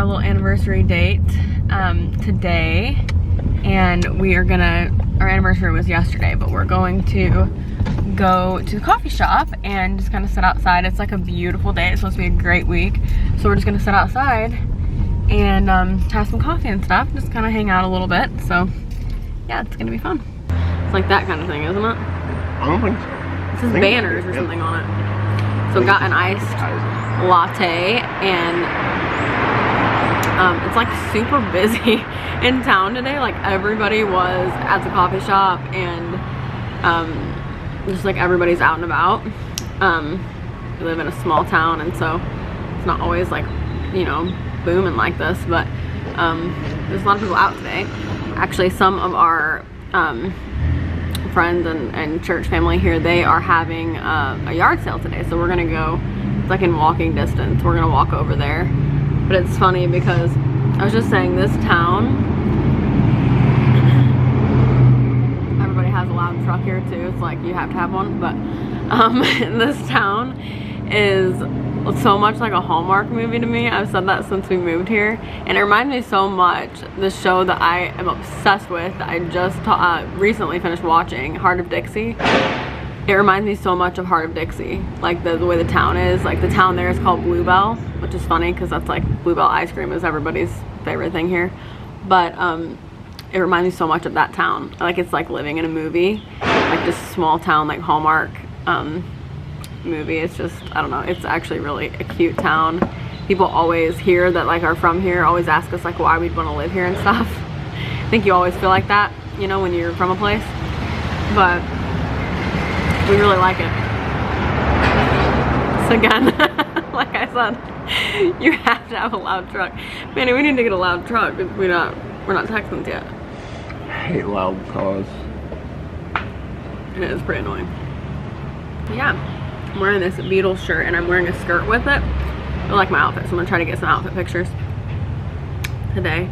our little anniversary date today, and our anniversary was yesterday, but we're going to go to the coffee shop and just kind of sit outside. It's like a beautiful day. It's supposed to be a great week, so we're just gonna sit outside and have some coffee and stuff, just kind of hang out a little bit. So yeah, it's gonna be fun. It's like that kind of thing, isn't it? I don't think so. It says banners or something on it. So got an iced latte, and it's like super busy in town today. Like everybody was at the coffee shop, and just like everybody's out and about. We live in a small town, and so it's not always like, you know, booming like this, but there's a lot of people out today. Actually, some of our friends and church family here, they are having a yard sale today, so we're gonna go. It's like in walking distance. We're gonna walk over there. But it's funny because I was just saying, this town, everybody has a loud truck here too. It's like you have to have one, but this town is so much like a Hallmark movie to me. I've said that since we moved here, and it reminds me so much, the show that I am obsessed with, that I just recently finished watching, Heart of Dixie. It reminds me so much of Heart of Dixie, like the way the town is. Like the town there is called Bluebell, which is funny because that's like Bluebell ice cream is everybody's favorite thing here. But it reminds me so much of that town. Like it's like living in a movie, like this small town, like Hallmark movie. It's just, I don't know, it's actually really a cute town. People always here that like are from here always ask us like why we'd want to live here and stuff. I think you always feel like that, you know, when you're from a place, but we really like it. So again, like I said, you have to have a loud truck. Manny, we need to get a loud truck. We're not Texans yet. I hate loud cars. It is pretty annoying. Yeah, I'm wearing this Beatles shirt and I'm wearing a skirt with it. I like my outfit, so I'm gonna try to get some outfit pictures today.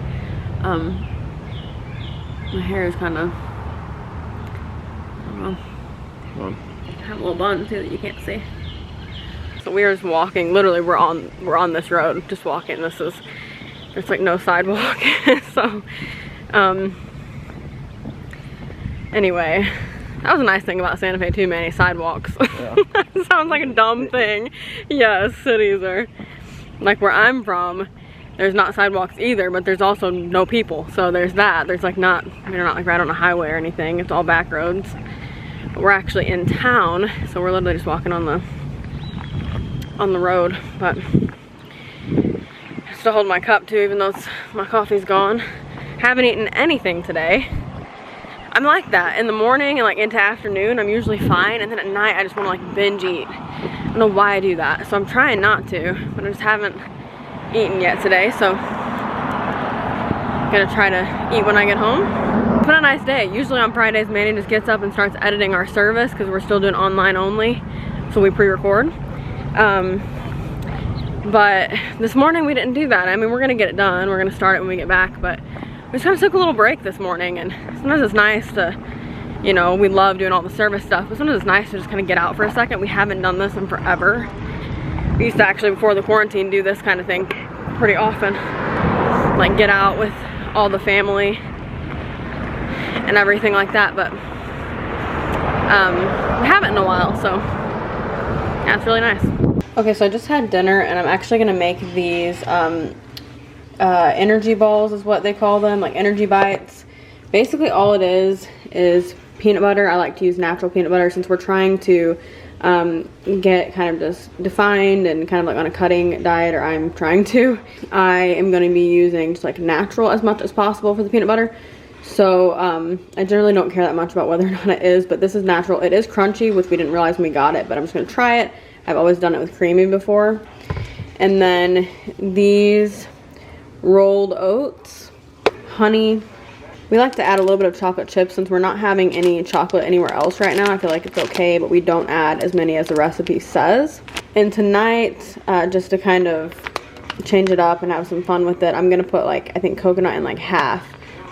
My hair is kind of, I don't know. I have a little bun too that you can't see. So we are just walking. Literally, we're on this road, just walking. There's like no sidewalk. So, anyway, that was a nice thing about Santa Fe too, Manny. Sidewalks. Yeah. That sounds like a dumb thing. Yes, cities are. Like where I'm from, there's not sidewalks either, but there's also no people. So there's that. There's like not, you're not like right on a highway or anything. It's all back roads. But we're actually in town, so we're literally just walking on the road. But I still hold my cup too, even though my coffee's gone. Haven't eaten anything today. I'm like that in the morning and like into afternoon. I'm usually fine, and then at night I just want to like binge eat. I don't know why I do that, so I'm trying not to, but I just haven't eaten yet today. So I'm gonna try to eat when I get home. It's been a nice day. Usually on Fridays, Manny just gets up and starts editing our service because we're still doing online only, so we pre-record. But this morning we didn't do that. I mean, we're gonna get it done. We're gonna start it when we get back, but we just kind of took a little break this morning, and sometimes it's nice to, you know, we love doing all the service stuff, but sometimes it's nice to just kind of get out for a second. We haven't done this in forever. We used to actually, before the quarantine, do this kind of thing pretty often. Like get out with all the family and everything like that, but we haven't in a while, so yeah, it's really nice. Okay, so I just had dinner, and I'm actually gonna make these energy balls is what they call them, like energy bites. Basically all it is peanut butter. I like to use natural peanut butter since we're trying to get kind of just defined and kind of like on a cutting diet, or I'm trying to. I am going to be using just like natural as much as possible for the peanut butter. So I generally don't care that much about whether or not it is, but this is natural. It is crunchy, which we didn't realize when we got it, but I'm just going to try it. I've always done it with creamy before. And then these rolled oats, honey. We like to add a little bit of chocolate chips since we're not having any chocolate anywhere else right now. I feel like it's okay, but we don't add as many as the recipe says. And tonight, just to kind of change it up and have some fun with it, I'm gonna put like, I think coconut in like half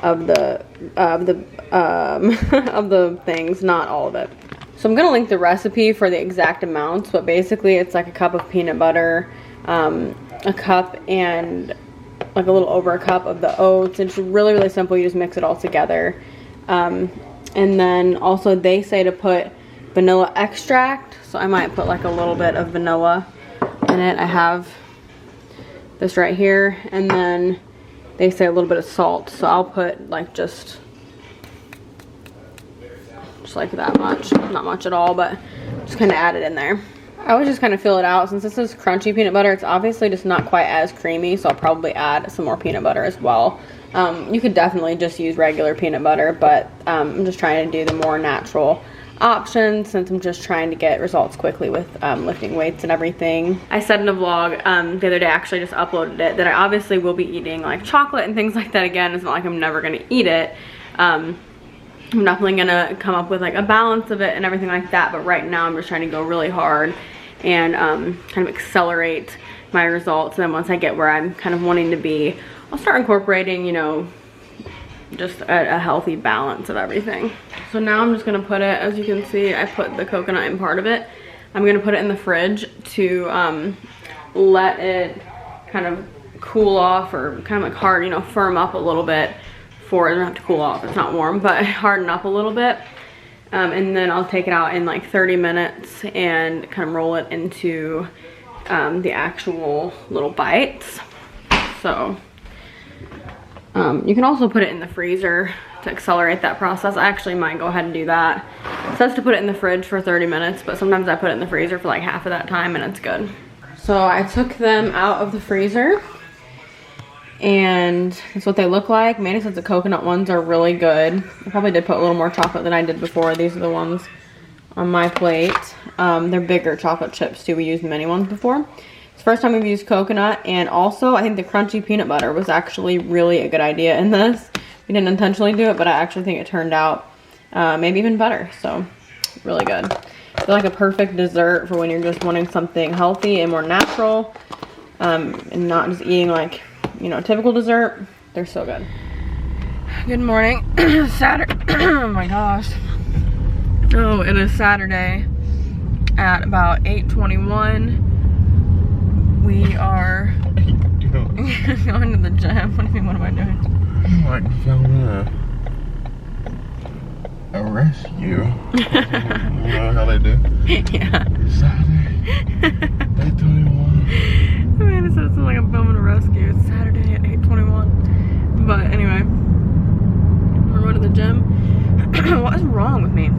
of the of the things, not all of it. So I'm gonna link the recipe for the exact amounts, but basically it's like a cup of peanut butter, a cup and like a little over a cup of the oats. It's really, really simple. You just mix it all together. And then also they say to put vanilla extract. So I might put like a little bit of vanilla in it. I have this right here. And then they say a little bit of salt. So I'll put like just like that much. Not much at all, but just kind of add it in there. I would just kind of fill it out. Since this is crunchy peanut butter, it's obviously just not quite as creamy, so I'll probably add some more peanut butter as well. You could definitely just use regular peanut butter, but I'm just trying to do the more natural option since I'm just trying to get results quickly with lifting weights and everything. I said in a vlog the other day, I actually just uploaded it, that I obviously will be eating like chocolate and things like that again. It's not like I'm never gonna eat it. I'm definitely gonna come up with like a balance of it and everything like that, but right now I'm just trying to go really hard and kind of accelerate my results. And then once I get where I'm kind of wanting to be, I'll start incorporating, you know, just a healthy balance of everything. So now I'm just gonna put it, as you can see, I put the coconut in part of it. I'm gonna put it in the fridge to let it kind of cool off, or kind of like hard, you know, firm up a little bit. It doesn't have to cool off, it's not warm, but harden up a little bit. And then I'll take it out in like 30 minutes and kind of roll it into the actual little bites. So you can also put it in the freezer to accelerate that process. I actually might go ahead and do that. It says to put it in the fridge for 30 minutes, but sometimes I put it in the freezer for like half of that time and it's good. So I took them out of the freezer, and that's what they look like. Manny says the coconut ones are really good. I probably did put a little more chocolate than I did before. These are the ones on my plate. They're bigger chocolate chips too. We used mini ones before. It's the first time we've used coconut, and also I think the crunchy peanut butter was actually really a good idea in this. We didn't intentionally do it, but I actually think it turned out maybe even better. So really good. I feel like a perfect dessert for when you're just wanting something healthy and more natural, and not just eating like, you know, typical dessert. They're so good. Good morning. Saturday. Oh my gosh. Oh, it is Saturday at about 8:21. We are going to the gym. What do you mean, what am I doing? I'm like filming a rescue. You know how they do? Yeah. Saturday, 8:21. I mean, it says it's like I'm filming a rescue. It's Saturday at 8:21. But anyway, we're going to the gym. What is wrong with me?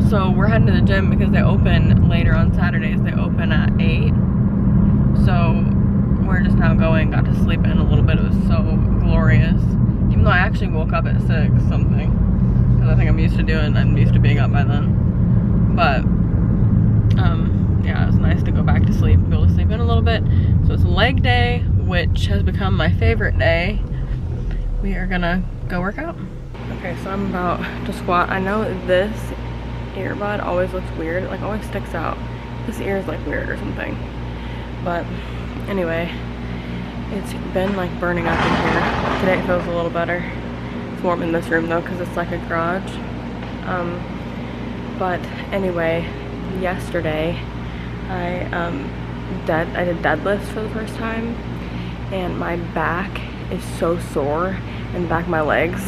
So we're heading to the gym because they open later on Saturdays. They open at 8. So we're just now going. Got to sleep in a little bit. It was so glorious. Even though I actually woke up at 6 something. Because I think I'm used to being up by then. But yeah, it was nice to go back to sleep, be able to sleep in a little bit. So it's leg day, which has become my favorite day. We are gonna go work out. Okay, so I'm about to squat. I know this earbud always looks weird, it like always sticks out. This ear is like weird or something. But anyway, it's been like burning up in here. Today it feels a little better. It's warm in this room though, because it's like a garage. But anyway, yesterday I did deadlifts for the first time, and my back is so sore, and the back of my legs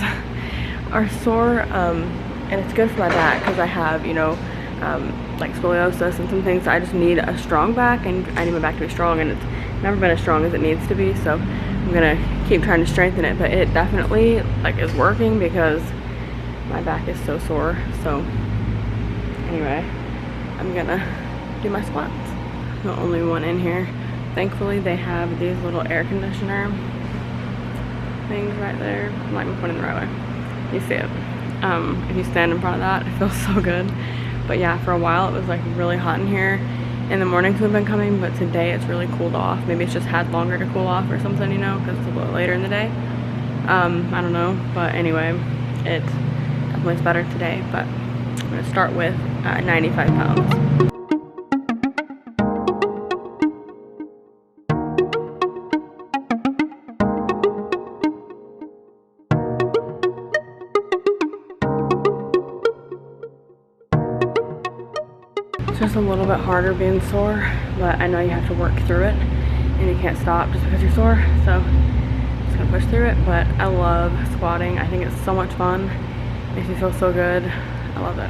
are sore, and it's good for my back because I have, you know, like scoliosis and some things. I just need a strong back, and I need my back to be strong, and it's never been as strong as it needs to be, so I'm gonna keep trying to strengthen it. But it definitely like is working because my back is so sore. So anyway, I'm gonna do my squats. I'm the only one in here. Thankfully they have these little air conditioner things right there. I'm like pointing the right way. You see it. If you stand in front of that, it feels so good. But yeah, for a while it was like really hot in here. In the mornings we've been coming, but today it's really cooled off. Maybe it's just had longer to cool off or something, you know, because it's a little later in the day. I don't know, but anyway, it definitely is better today. But I'm gonna start with 95 pounds. It's just a little bit harder being sore, but I know you have to work through it. and you can't stop just because you're sore. So I'm just gonna push through it. But I love squatting. I think it's so much fun. Makes me feel so good. I love it.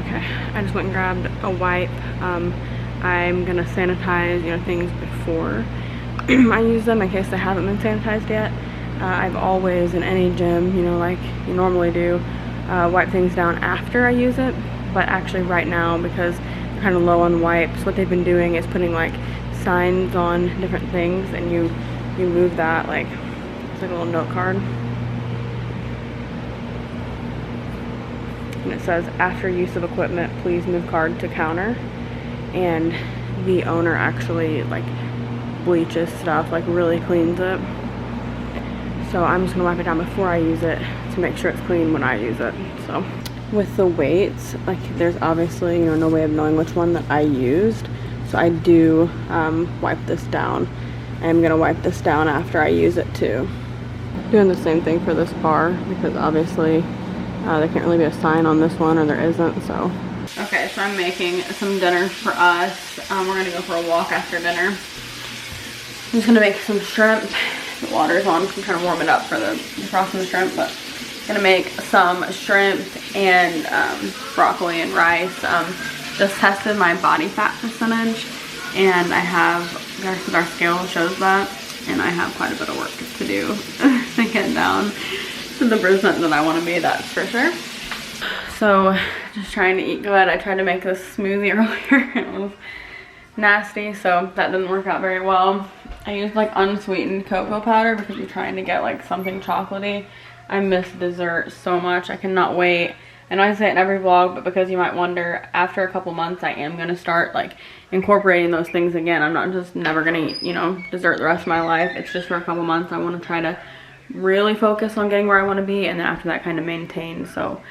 Okay, I just went and grabbed a wipe. I'm gonna sanitize, you know, things before I use them in case they haven't been sanitized yet. I've always, in any gym, you know, like you normally do, wipe things down after I use it. But actually right now, because they're kind of low on wipes, what they've been doing is putting like signs on different things, and you move that, like it's like a little note card. And it says, after use of equipment, please move card to counter. And the owner actually like bleaches stuff, like really cleans it. So I'm just gonna wipe it down before I use it to make sure it's clean when I use it. So with the weights, like there's obviously, you know, no way of knowing which one that I used. So I do wipe this down. I'm gonna wipe this down after I use it too. Doing the same thing for this bar because obviously there can't really be a sign on this one, or there isn't, so. Okay, so I'm making some dinner for us. We're gonna go for a walk after dinner. I'm just gonna make some shrimp. The water's on, I'm trying to warm it up for the frosting the shrimp, but I'm gonna make some shrimp and broccoli and rice. Just tested my body fat percentage, and I have, our scale shows that, and I have quite a bit of work to do to get down to the percent that I want to be, that's for sure. So just trying to eat good. I tried to make this smoothie earlier. It was nasty, so that didn't work out very well. I used like unsweetened cocoa powder because I'm trying to get like something chocolatey. I miss dessert so much. I cannot wait. I know I say it in every vlog, but because you might wonder, after a couple months I am going to start like incorporating those things again. I'm not just never going to eat, you know, dessert the rest of my life. It's just for a couple months. I want to try to really focus on getting where I want to be, and then after that kind of maintain. So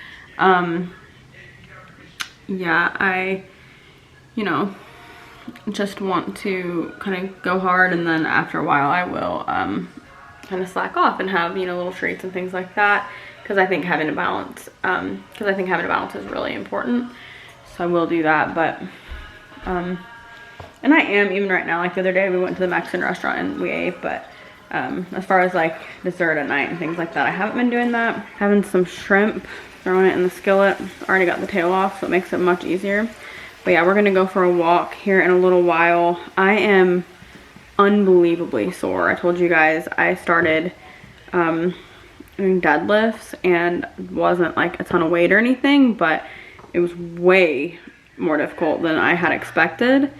yeah, I, you know, just want to kind of go hard, and then after a while I will kind of slack off and have, you know, little treats and things like that, because I think having a balance is really important. So I will do that. But and I am, even right now, like the other day we went to the Mexican restaurant and we ate, but as far as like dessert at night and things like that, I haven't been doing that. Having some shrimp, throwing it in the skillet. Already got the tail off, so it makes it much easier. But yeah, we're gonna go for a walk here in a little while. I am unbelievably sore. I told you guys I started doing deadlifts, and wasn't like a ton of weight or anything, but it was way more difficult than I had expected.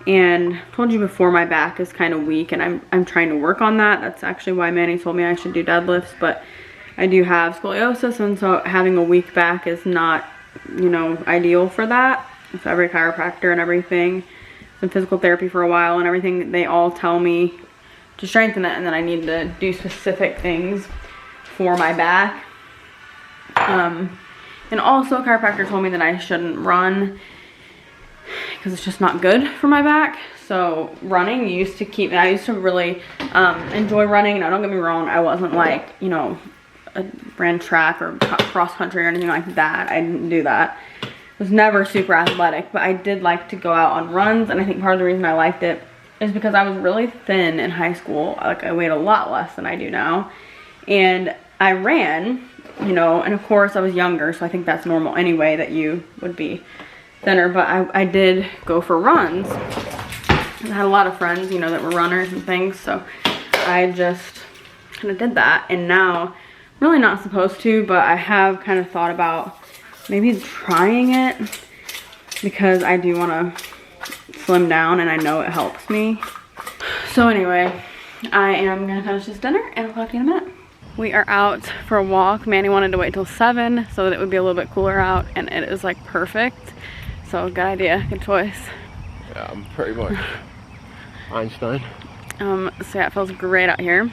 And I told you before, my back is kind of weak, and I'm trying to work on that. That's actually why Manny told me I should do deadlifts, but I do have scoliosis, and so having a weak back is not, you know, ideal for that. So every chiropractor and everything, some physical therapy for a while and everything, they all tell me to strengthen it, and then I need to do specific things for my back. And also a chiropractor told me that I shouldn't run because it's just not good for my back. So running used to keep me, I used to really enjoy running. Now don't get me wrong, I wasn't like, you know, ran track or cross country or anything like that. I didn't do that. Was never super athletic, but I did like to go out on runs, and I think part of the reason I liked it is because I was really thin in high school. Like I weighed a lot less than I do now, and I ran, you know, and of course I was younger, so I think that's normal anyway that you would be thinner, but I did go for runs. I had a lot of friends, you know, that were runners and things, so I just kind of did that. And now I'm really not supposed to, but I have kind of thought about maybe trying it because I do want to slim down, and I know it helps me. So anyway, I am gonna finish this dinner and I'll talk to you in a minute. We are out for a walk. Manny wanted to wait till 7 so that it would be a little bit cooler out, and it is like perfect. So good idea, good choice. Yeah, I'm pretty much Einstein. So yeah, it feels great out here,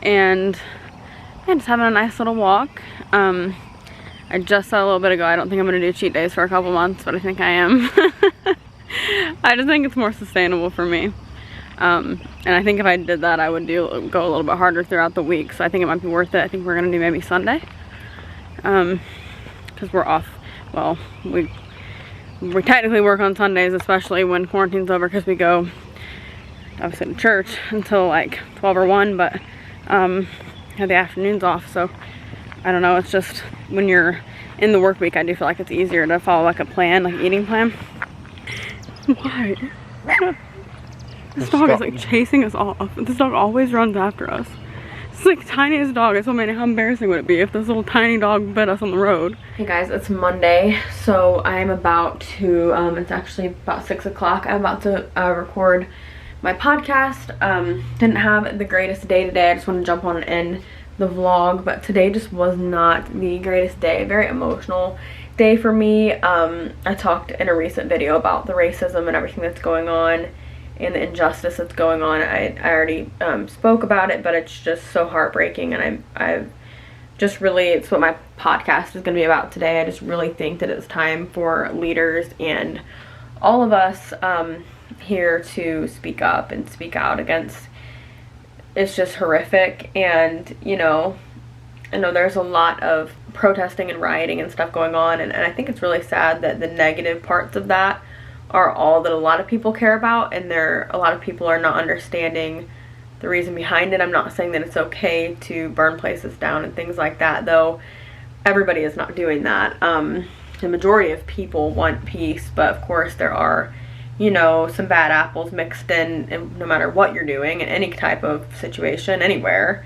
and yeah, just having a nice little walk. I just said a little bit ago, I don't think I'm gonna do cheat days for a couple months, but I think I am. I just think it's more sustainable for me. And I think if I did that, I would go a little bit harder throughout the week. So I think it might be worth it. I think we're gonna do maybe Sunday. Because we're off, well, we technically work on Sundays, especially when quarantine's over, because we go obviously to church until like 12 or 1, but had the afternoons off, so I don't know, it's just when you're in the work week, I do feel like it's easier to follow like a plan, like eating plan. Why? This dog is like chasing us off. This dog always runs after us. It's like the tiniest dog. It's so many. How embarrassing would it be if this little tiny dog bit us on the road? Hey guys, it's Monday, so I'm about to, it's actually about 6 o'clock. I'm about to record my podcast. Didn't have the greatest day today. I just want to jump on and end the vlog, but today just was not the greatest day. Very emotional day for me. I talked in a recent video about the racism and everything that's going on and the injustice that's going on. I already spoke about it, but it's just so heartbreaking, and I've just really, it's what my podcast is going to be about today. I just really think that it's time for leaders and all of us here to speak up and speak out against. It's just horrific. And you know, I know there's a lot of protesting and rioting and stuff going on, and I think it's really sad that the negative parts of that are all that a lot of people care about, and a lot of people are not understanding the reason behind it. I'm not saying that it's okay to burn places down and things like that, though everybody is not doing that. The majority of people want peace, but of course there are, you know, some bad apples mixed in no matter what you're doing in any type of situation anywhere.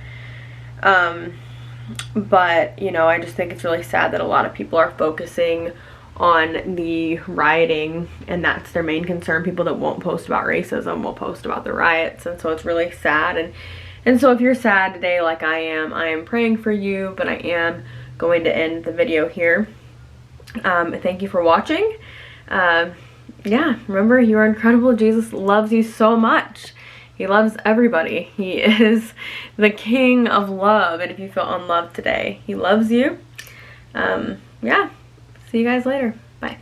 But you know, I just think it's really sad that a lot of people are focusing on the rioting, and that's their main concern. People that won't post about racism will post about the riots, and so it's really sad. And so if you're sad today like I am praying for you, but I am going to end the video here. Thank you for watching. Yeah, remember, you are incredible. Jesus loves you so much. He loves everybody. He is the king of love, and if you feel unloved today, he loves you. Yeah. See you guys later. Bye.